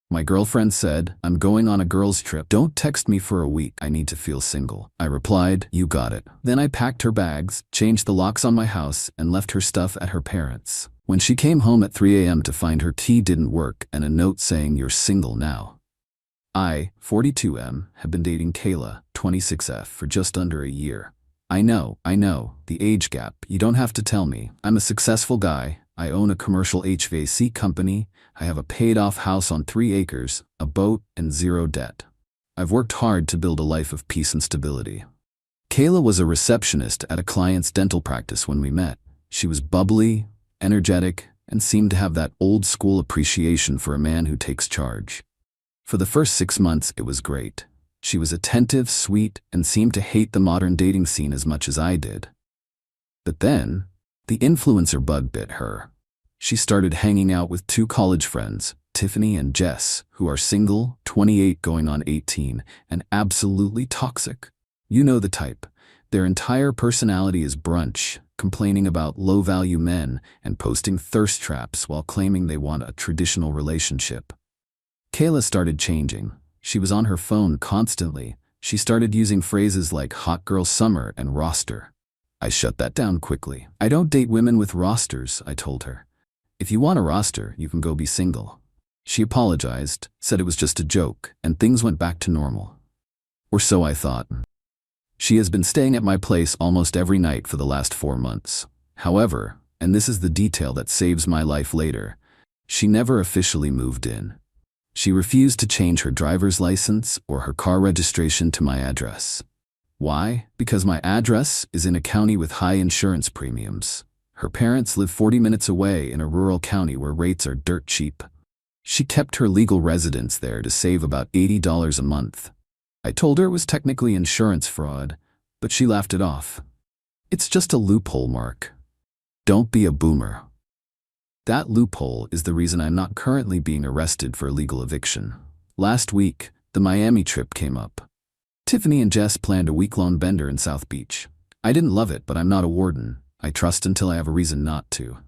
My girlfriend said, I'm going on a girls' trip. Don't text me for a week. I need to feel single. I replied, you got it. Then I packed her bags, changed the locks on my house, and left her stuff at her parents'. When she came home at 3 a.m. to find her tea didn't work and a note saying you're single now. I, 42M, have been dating Qley, 26F, for just under a year. I know, the age gap. You don't have to tell me. I'm a successful guy. I own a commercial HVAC company. I have a paid-off house on 3 acres, a boat, and 0 debt. I've worked hard to build a life of peace and stability. Qley was a receptionist at a client's dental practice when we met. She was bubbly, energetic, and seemed to have that old-school appreciation for a man who takes charge. For the first 6 months, it was great. She was attentive, sweet, and seemed to hate the modern dating scene as much as I did. But then, the influencer bug bit her. She started hanging out with 2 college friends, Tiffany and Jess, who are single, 28 going on 18, and absolutely toxic. You know the type. Their entire personality is brunch, complaining about low-value men, and posting thirst traps while claiming they want a traditional relationship. Qley started changing. She was on her phone constantly. She started using phrases like hot girl summer and roster. I shut that down quickly. I don't date women with rosters, I told her. If you want a roster, you can go be single. She apologized, said it was just a joke, and things went back to normal. Or so I thought. She has been staying at my place almost every night for the last 4 months. However, and this is the detail that saves my life later, she never officially moved in. She refused to change her driver's license or her car registration to my address. Why? Because my address is in a county with high insurance premiums. Her parents live 40 minutes away in a rural county where rates are dirt cheap. She kept her legal residence there to save about $80 a month. I told her it was technically insurance fraud, but she laughed it off. It's just a loophole, Mark. Don't be a boomer. That loophole is the reason I'm not currently being arrested for illegal eviction. Last week, the Miami trip came up. Tiffany and Jess planned a week-long bender in South Beach. I didn't love it, but I'm not a warden. I trust until I have a reason not to.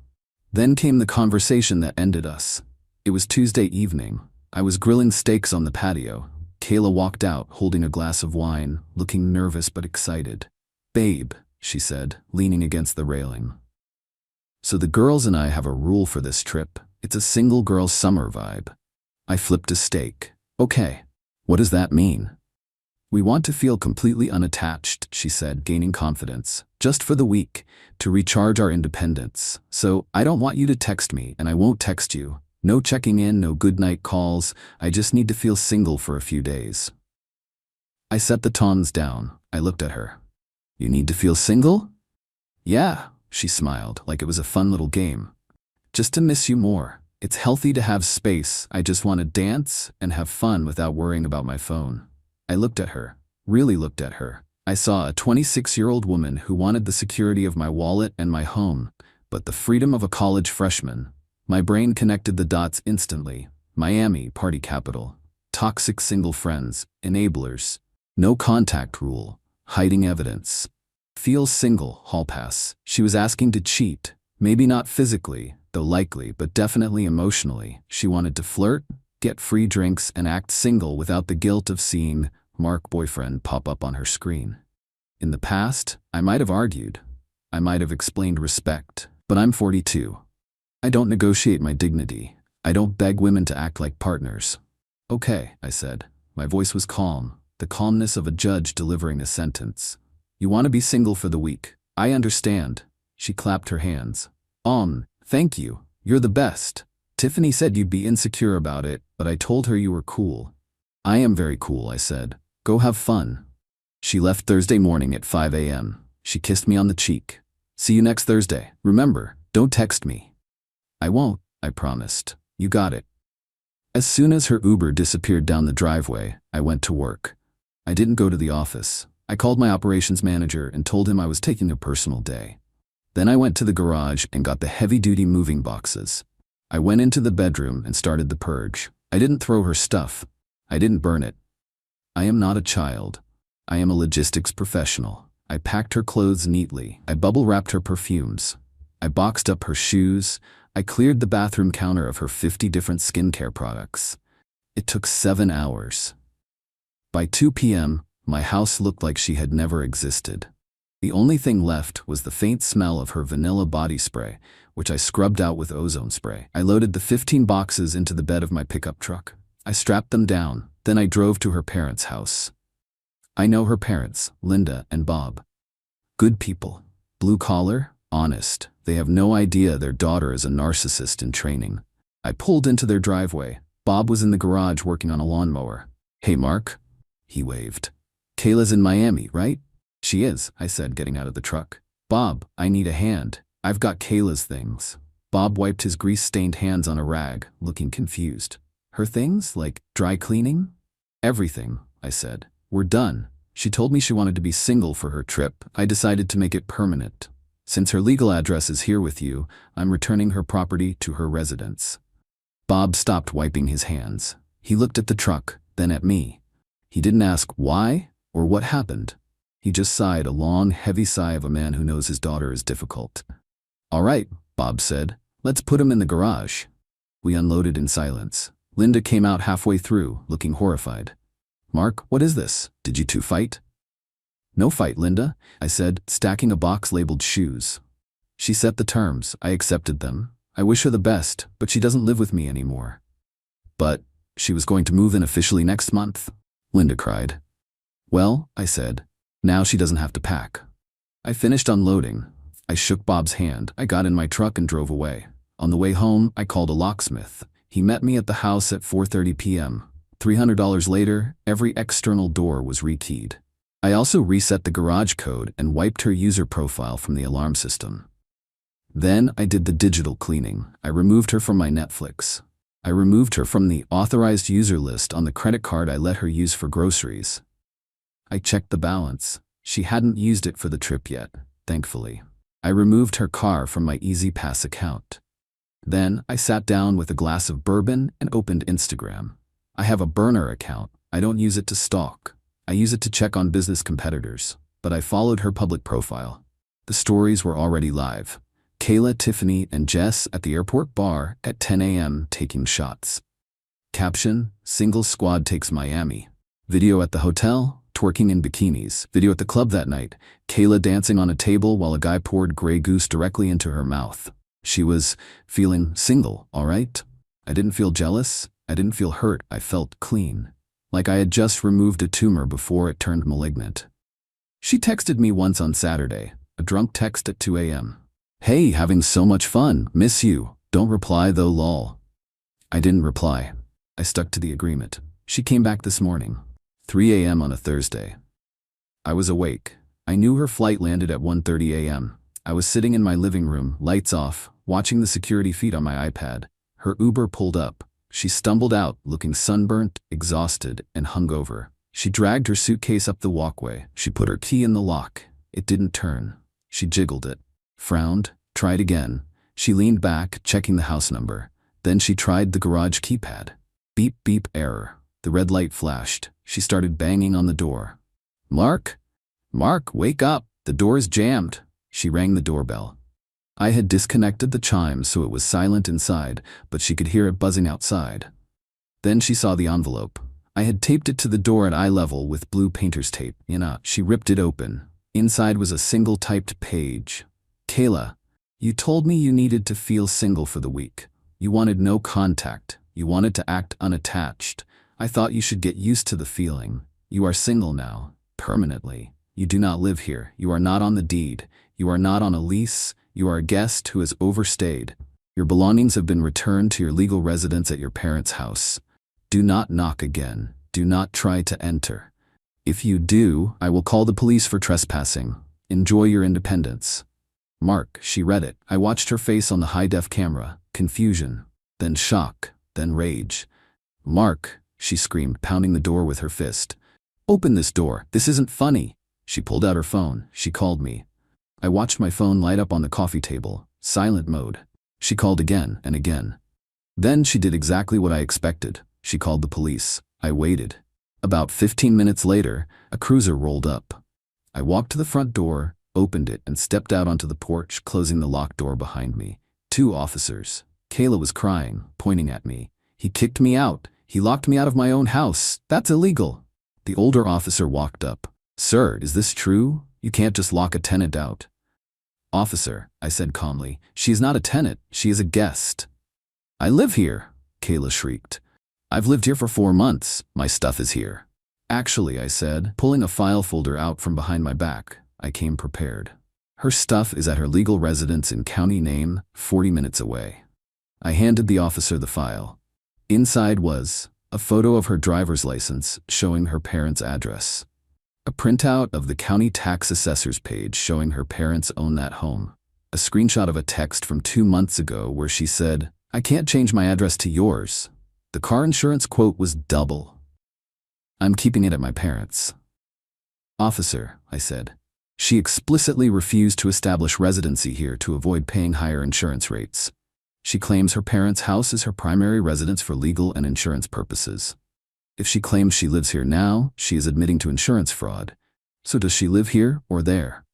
Then came the conversation that ended us. It was Tuesday evening. I was grilling steaks on the patio. Qley walked out, holding a glass of wine, looking nervous but excited. Babe, she said, leaning against the railing. So the girls and I have a rule for this trip. It's a single girls' summer vibe. I flipped a steak. Okay, what does that mean? We want to feel completely unattached, she said, gaining confidence, just for the week, to recharge our independence. So I don't want you to text me, and I won't text you. No checking in, no goodnight calls. I just need to feel single for a few days. I set the tongs down. I looked at her. You need to feel single? Yeah, she smiled, like it was a fun little game. Just to miss you more. It's healthy to have space. I just want to dance and have fun without worrying about my phone. I looked at her, really looked at her. I saw a 26-year-old woman who wanted the security of my wallet and my home, but the freedom of a college freshman. My brain connected the dots instantly. Miami, party capital. Toxic single friends, enablers. No contact rule, hiding evidence. Feel single, hall pass. She was asking to cheat. Maybe not physically, though likely, but definitely emotionally. She wanted to flirt, get free drinks, and act single without the guilt of seeing Mark boyfriend pop up on her screen. In the past, I might have argued. I might have explained respect, but I'm 42. I don't negotiate my dignity. I don't beg women to act like partners. Okay, I said. My voice was calm, the calmness of a judge delivering a sentence. You want to be single for the week. I understand. She clapped her hands. Thank you. You're the best. Tiffany said you'd be insecure about it, but I told her you were cool. I am very cool, I said. Go have fun. She left Thursday morning at 5 a.m. She kissed me on the cheek. See you next Thursday. Remember, don't text me. I won't, I promised. You got it. As soon as her Uber disappeared down the driveway, I went to work. I didn't go to the office. I called my operations manager and told him I was taking a personal day. Then I went to the garage and got the heavy-duty moving boxes. I went into the bedroom and started the purge. I didn't throw her stuff. I didn't burn it. I am not a child. I am a logistics professional. I packed her clothes neatly. I bubble-wrapped her perfumes. I boxed up her shoes. I cleared the bathroom counter of her 50 different skincare products. It took 7 hours. By 2 p.m., my house looked like she had never existed. The only thing left was the faint smell of her vanilla body spray, which I scrubbed out with ozone spray. I loaded the 15 boxes into the bed of my pickup truck. I strapped them down, then I drove to her parents' house. I know her parents, Linda and Bob. Good people. Blue collar, honest. They have no idea their daughter is a narcissist in training. I pulled into their driveway. Bob was in the garage working on a lawnmower. "Hey, Mark." He waved. "Kayla's in Miami, right?" "She is," I said, getting out of the truck. "Bob, I need a hand. I've got Kayla's things." Bob wiped his grease-stained hands on a rag, looking confused. "Her things? Like dry cleaning?" "Everything," I said. "We're done. She told me she wanted to be single for her trip. I decided to make it permanent. Since her legal address is here with you, I'm returning her property to her residence." Bob stopped wiping his hands. He looked at the truck, then at me. He didn't ask why or what happened. He just sighed, a long, heavy sigh of a man who knows his daughter is difficult. "All right," Bob said. "Let's put him in the garage." We unloaded in silence. Linda came out halfway through, looking horrified. "Mark, what is this? Did you two fight?" "No fight, Linda," I said, stacking a box labeled shoes. "She set the terms. I accepted them. I wish her the best, but she doesn't live with me anymore." "But she was going to move in officially next month," Linda cried. "Well," I said, "now she doesn't have to pack." I finished unloading. I shook Bob's hand. I got in my truck and drove away. On the way home, I called a locksmith. He met me at the house at 4:30 p.m. $300 later, every external door was rekeyed. I also reset the garage code and wiped her user profile from the alarm system. Then I did the digital cleaning. I removed her from my Netflix. I removed her from the authorized user list on the credit card I let her use for groceries. I checked the balance. She hadn't used it for the trip yet, thankfully. I removed her car from my EasyPass account. Then I sat down with a glass of bourbon and opened Instagram. I have a burner account. I don't use it to stalk. I use it to check on business competitors. But I followed her public profile. The stories were already live. Kayla, Tiffany, and Jess at the airport bar at 10 a.m. taking shots. Caption: Single squad takes Miami. Video at the hotel, twerking in bikinis. Video at the club that night, Kayla dancing on a table while a guy poured Grey Goose directly into her mouth. She was feeling single, all right? I didn't feel jealous. I didn't feel hurt. I felt clean. Like I had just removed a tumor before it turned malignant. She texted me once on Saturday, a drunk text at 2 a.m. "Hey, having so much fun. Miss you. Don't reply though, lol." I didn't reply. I stuck to the agreement. She came back this morning, 3 a.m. on a Thursday. I was awake. I knew her flight landed at 1:30 a.m. I was sitting in my living room, lights off, watching the security feed on my iPad. Her Uber pulled up. She stumbled out, looking sunburnt, exhausted, and hungover. She dragged her suitcase up the walkway. She put her key in the lock. It didn't turn. She jiggled it, frowned, tried again. She leaned back, checking the house number. Then she tried the garage keypad. Beep, beep, error. The red light flashed. She started banging on the door. "Mark? Mark, wake up. The door is jammed." She rang the doorbell. I had disconnected the chimes so it was silent inside, but she could hear it buzzing outside. Then she saw the envelope. I had taped it to the door at eye level with blue painter's tape. She ripped it open. Inside was a single typed page. "Kayla, you told me you needed to feel single for the week. You wanted no contact. You wanted to act unattached. I thought you should get used to the feeling. You are single now, permanently. You do not live here. You are not on the deed. You are not on a lease. You are a guest who has overstayed. Your belongings have been returned to your legal residence at your parents' house. Do not knock again. Do not try to enter. If you do, I will call the police for trespassing. Enjoy your independence." Mark, she read it. I watched her face on the high-def camera. Confusion, then shock, then rage. "Mark," she screamed, pounding the door with her fist. "Open this door. This isn't funny." She pulled out her phone. She called me. I watched my phone light up on the coffee table, silent mode. She called again and again. Then she did exactly what I expected. She called the police. I waited. About 15 minutes later, a cruiser rolled up. I walked to the front door, opened it, and stepped out onto the porch, closing the locked door behind me. 2 officers. Kayla was crying, pointing at me. "He kicked me out. He locked me out of my own house. That's illegal." The older officer walked up. "Sir, is this true? You can't just lock a tenant out." "Officer," I said calmly, "she is not a tenant, she is a guest." "I live here," Qley shrieked. "I've lived here for 4 months. My stuff is here." "Actually," I said, pulling a file folder out from behind my back. I came prepared. "Her stuff is at her legal residence in county name, 40 minutes away." I handed the officer the file. Inside was a photo of her driver's license showing her parents' address, a printout of the county tax assessor's page showing her parents own that home, a screenshot of a text from 2 months ago where she said, "I can't change my address to yours." The car insurance quote was double. "I'm keeping it at my parents'." "Officer," I said, "she explicitly refused to establish residency here to avoid paying higher insurance rates. She claims her parents' house is her primary residence for legal and insurance purposes. If she claims she lives here now, she is admitting to insurance fraud. So does she live here or there?"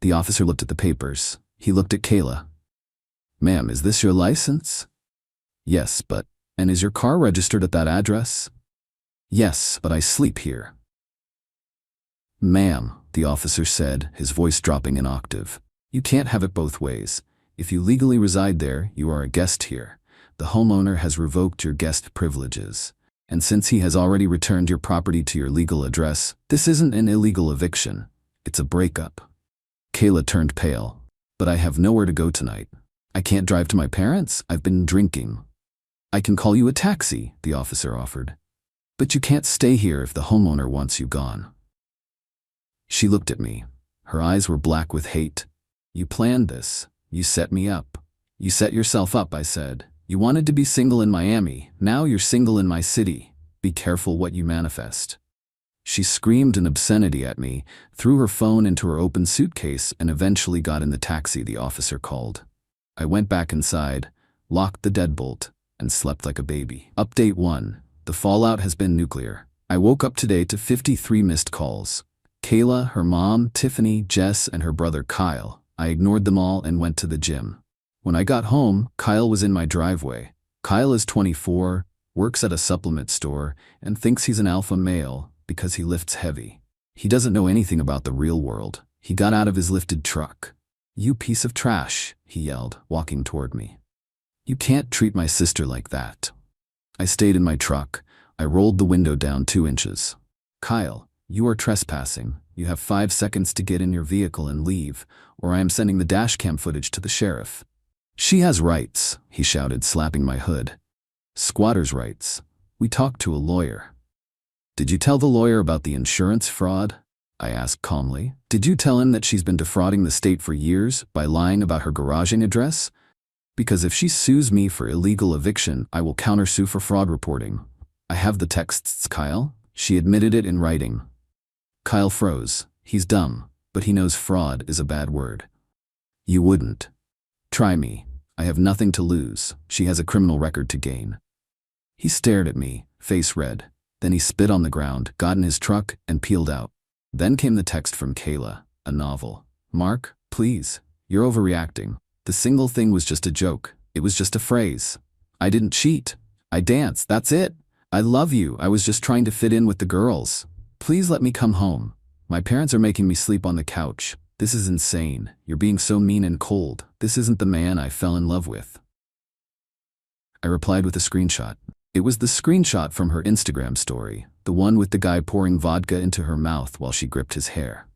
The officer looked at the papers. He looked at Qley. "Ma'am, is this your license?" "Yes, but, and is your car registered at that address?" "Yes, but I sleep here." "Ma'am," the officer said, his voice dropping an octave, "you can't have it both ways. If you legally reside there, you are a guest here. The homeowner has revoked your guest privileges. And since he has already returned your property to your legal address, this isn't an illegal eviction. It's a breakup." Qley turned pale. "But I have nowhere to go tonight. I can't drive to my parents. I've been drinking." "I can call you a taxi," the officer offered. "But you can't stay here if the homeowner wants you gone." She looked at me. Her eyes were black with hate. "You planned this. You set me up." "You set yourself up," I said. "You wanted to be single in Miami. Now you're single in my city. Be careful what you manifest." She screamed an obscenity at me, threw her phone into her open suitcase, and eventually got in the taxi the officer called. I went back inside, locked the deadbolt, and slept like a baby. Update 1. The fallout has been nuclear. I woke up today to 53 missed calls. Qley, her mom, Tiffany, Jess, and her brother Kyle. I ignored them all and went to the gym. When I got home, Kyle was in my driveway. Kyle is 24, works at a supplement store, and thinks he's an alpha male because he lifts heavy. He doesn't know anything about the real world. He got out of his lifted truck. "You piece of trash," he yelled, walking toward me. "You can't treat my sister like that." I stayed in my truck. I rolled the window down 2 inches. "Kyle, you are trespassing. You have 5 seconds to get in your vehicle and leave, or I am sending the dashcam footage to the sheriff." "She has rights," he shouted, slapping my hood. "Squatters' rights. We talked to a lawyer." "Did you tell the lawyer about the insurance fraud?" I asked calmly. "Did you tell him that she's been defrauding the state for years by lying about her garaging address? Because if she sues me for illegal eviction, I will countersue for fraud reporting. I have the texts, Kyle. She admitted it in writing." Kyle froze. He's dumb, but he knows fraud is a bad word. "You wouldn't." "Try me. I have nothing to lose. She has a criminal record to gain." He stared at me, face red. Then he spit on the ground, got in his truck, and peeled out. Then came the text from Qley, a novel. "Mark, please, you're overreacting. The single thing was just a joke. It was just a phrase. I didn't cheat. I danced, that's it. I love you. I was just trying to fit in with the girls. Please let me come home. My parents are making me sleep on the couch. This is insane. You're being so mean and cold. This isn't the man I fell in love with." I replied with a screenshot. It was the screenshot from her Instagram story, the one with the guy pouring vodka into her mouth while she gripped his hair.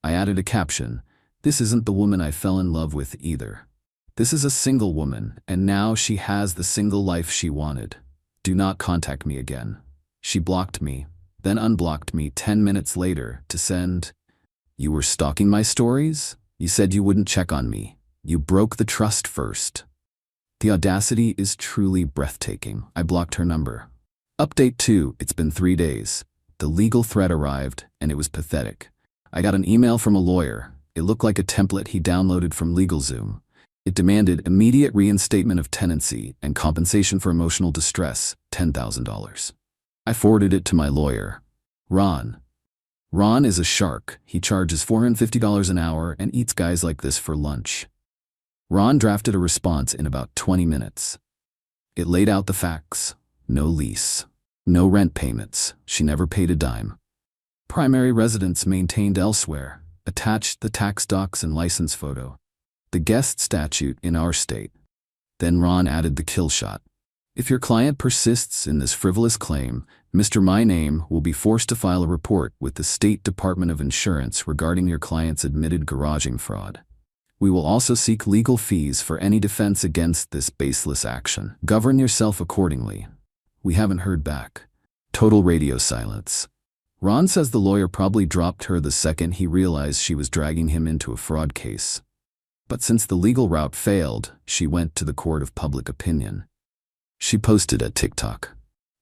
I added a caption. "This isn't the woman I fell in love with either. This is a single woman, and now she has the single life she wanted. Do not contact me again." She blocked me, then unblocked me 10 minutes later to send, "You were stalking my stories? You said you wouldn't check on me. You broke the trust first." The audacity is truly breathtaking. I blocked her number. Update 2. It's been 3 days. The legal threat arrived, and it was pathetic. I got an email from a lawyer. It looked like a template he downloaded from LegalZoom. It demanded immediate reinstatement of tenancy and compensation for emotional distress, $10,000. I forwarded it to my lawyer, Ron. Ron is a shark. He charges $450 an hour and eats guys like this for lunch. Ron drafted a response in about 20 minutes. It laid out the facts. No lease. No rent payments. She never paid a dime. Primary residence maintained elsewhere. Attached the tax docs and license photo. The guest statute in our state. Then Ron added the kill shot. If your client persists in this frivolous claim, Mr. My Name will be forced to file a report with the State Department of Insurance regarding your client's admitted garaging fraud. We will also seek legal fees for any defense against this baseless action. Govern yourself accordingly. We haven't heard back. Total radio silence. Ron says the lawyer probably dropped her the second he realized she was dragging him into a fraud case. But since the legal route failed, she went to the court of public opinion. She posted a TikTok.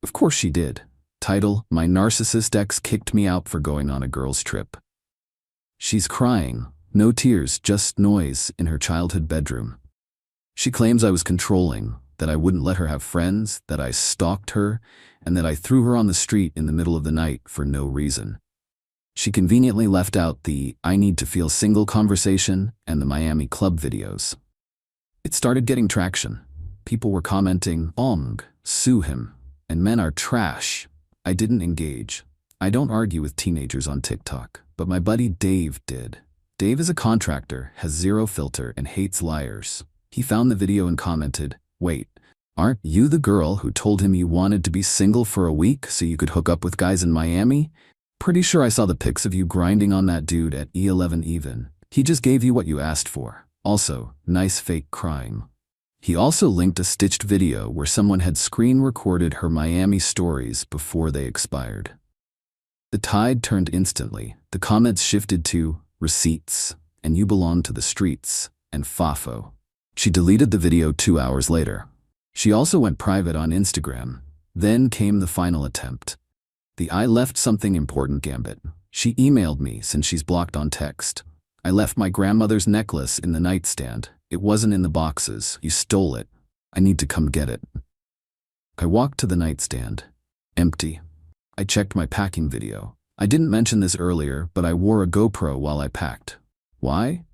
Of course she did. Title: My narcissist ex kicked me out for going on a girls' trip. She's crying. No tears, just noise in her childhood bedroom. She claims I was controlling, that I wouldn't let her have friends, that I stalked her, and that I threw her on the street in the middle of the night for no reason. She conveniently left out the "I need to feel single" conversation and the Miami club videos. It started getting traction. People were commenting, sue him, and men are trash. I didn't engage. I don't argue with teenagers on TikTok, but my buddy Dave did. Dave is a contractor, has zero filter, and hates liars. He found the video and commented, "Wait, aren't you the girl who told him you wanted to be single for a week so you could hook up with guys in Miami? Pretty sure I saw the pics of you grinding on that dude at E11 even. He just gave you what you asked for. Also, nice fake crime." He also linked a stitched video where someone had screen recorded her Miami stories before they expired. The tide turned instantly. The comments shifted to "receipts," and "you belong to the streets," and "fafo." She deleted the video 2 hours later. She also went private on Instagram. Then came the final attempt. The "I left something important" gambit. She emailed me since she's blocked on text. "I left my grandmother's necklace in the nightstand. It wasn't in the boxes. You stole it. I need to come get it." I walked to the nightstand. Empty. I checked my packing video. I didn't mention this earlier, but I wore a GoPro while I packed. Why?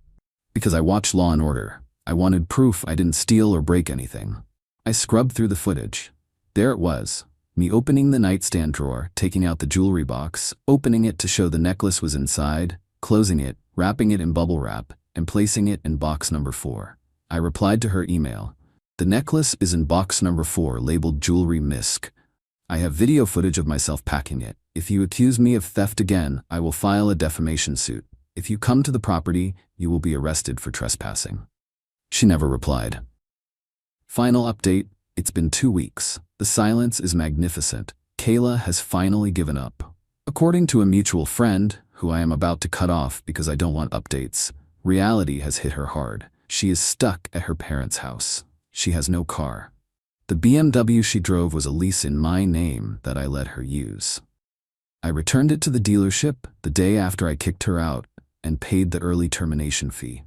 Because I watched Law & Order. I wanted proof I didn't steal or break anything. I scrubbed through the footage. There it was. Me opening the nightstand drawer, taking out the jewelry box, opening it to show the necklace was inside, closing it, wrapping it in bubble wrap, and placing it in box number 4. I replied to her email. "The necklace is in box number 4 labeled Jewelry Misc. I have video footage of myself packing it. If you accuse me of theft again, I will file a defamation suit. If you come to the property, you will be arrested for trespassing." She never replied. Final update. It's been 2 weeks. The silence is magnificent. Kayla has finally given up. According to a mutual friend, who I am about to cut off because I don't want updates, reality has hit her hard. She is stuck at her parents' house. She has no car. The BMW she drove was a lease in my name that I let her use. I returned it to the dealership the day after I kicked her out and paid the early termination fee.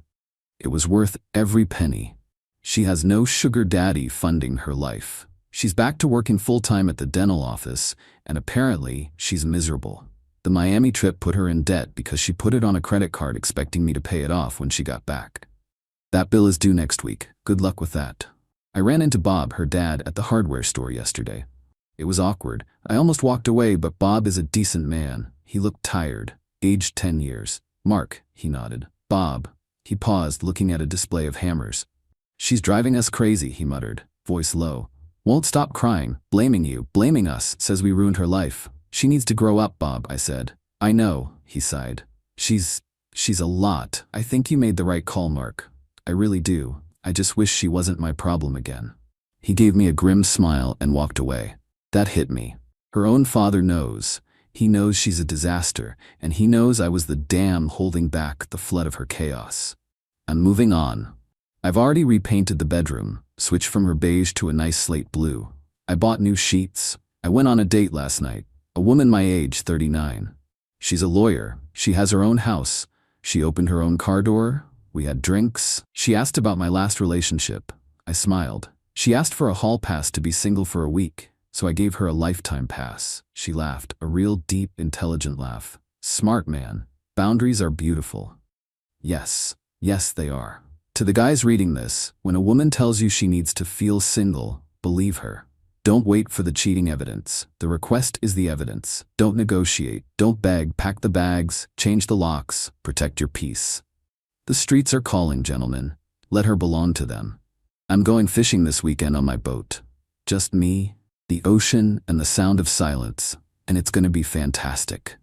It was worth every penny. She has no sugar daddy funding her life. She's back to working full-time at the dental office, and apparently she's miserable. The Miami trip put her in debt because she put it on a credit card expecting me to pay it off when she got back. That bill is due next week. Good luck with that. I ran into Bob, her dad, at the hardware store yesterday. It was awkward. I almost walked away, but Bob is a decent man. He looked tired. Aged 10 years. "Mark," he nodded. "Bob." He paused, looking at a display of hammers. "She's driving us crazy," he muttered, voice low. "Won't stop crying, blaming you, blaming us, says we ruined her life. She needs to grow up, Bob," I said. "I know," he sighed. She's a lot. I think you made the right call, Mark. I really do. I just wish she wasn't my problem again." He gave me a grim smile and walked away. That hit me. Her own father knows. He knows she's a disaster, and he knows I was the dam holding back the flood of her chaos. I'm moving on. I've already repainted the bedroom, switched from her beige to a nice slate blue. I bought new sheets. I went on a date last night. A woman my age, 39. She's a lawyer. She has her own house. She opened her own car door. We had drinks. She asked about my last relationship. I smiled. She asked for a hall pass to be single for a week, so I gave her a lifetime pass. She laughed, a real deep, intelligent laugh. Smart man. Boundaries are beautiful. Yes, they are. To the guys reading this, when a woman tells you she needs to feel single, believe her. Don't wait for the cheating evidence. The request is the evidence. Don't negotiate. Don't beg. Pack the bags. Change the locks. Protect your peace. The streets are calling, gentlemen. Let her belong to them. I'm going fishing this weekend on my boat. Just me, the ocean, and the sound of silence. And it's gonna be fantastic.